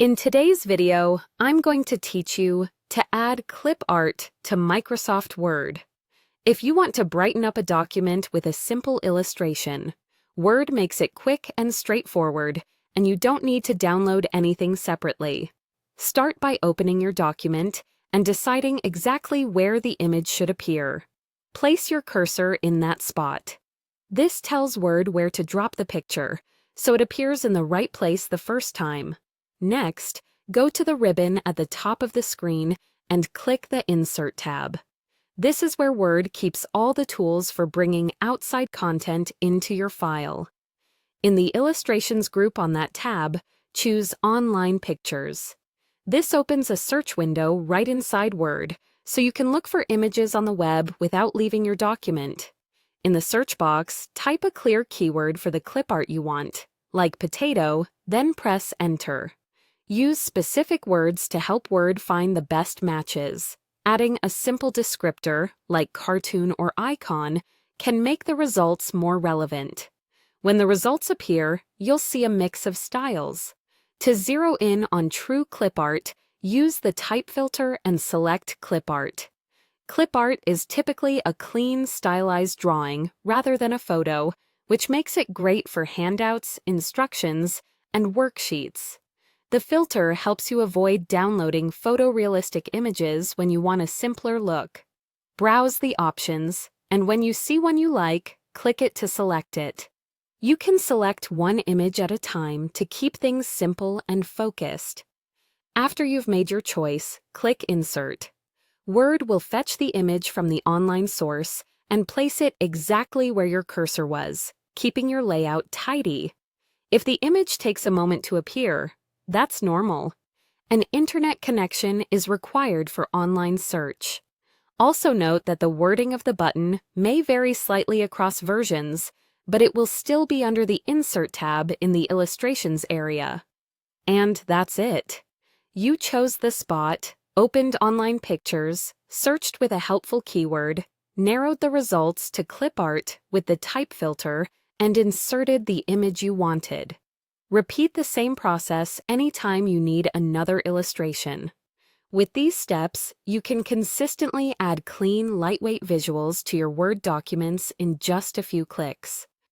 In today's video, I'm going to teach you to add clip art to Microsoft Word. If you want to brighten up a document with a simple illustration, Word makes it quick and straightforward, and you don't need to download anything separately. Start by opening your document and deciding exactly where the image should appear. Place your cursor in that spot. This tells Word where to drop the picture, so it appears in the right place the first time. Next, go to the ribbon at the top of the screen and click the Insert tab. This is where Word keeps all the tools for bringing outside content into your file. In the Illustrations group on that tab, choose Online Pictures. This opens a search window right inside Word, so you can look for images on the web without leaving your document. In the search box, type a clear keyword for the clip art you want, like potato, then press Enter. Use specific words to help Word find the best matches. Adding a simple descriptor, like cartoon or icon, can make the results more relevant. When the results appear, you'll see a mix of styles. To zero in on true clip art, use the type filter and select clip art. Clip art is typically a clean, stylized drawing rather than a photo, which makes it great for handouts, instructions, and worksheets. The filter helps you avoid downloading photorealistic images when you want a simpler look. Browse the options, and when you see one you like, click it to select it. You can select one image at a time to keep things simple and focused. After you've made your choice, click Insert. Word will fetch the image from the online source and place it exactly where your cursor was, keeping your layout tidy. If the image takes a moment to appear, that's normal. An internet connection is required for online search. Also note that the wording of the button may vary slightly across versions, but it will still be under the Insert tab in the Illustrations area. And that's it. You chose the spot, opened Online Pictures, searched with a helpful keyword, narrowed the results to clip art with the type filter, and inserted the image you wanted. Repeat the same process anytime you need another illustration. With these steps, you can consistently add clean, lightweight visuals to your Word documents in just a few clicks.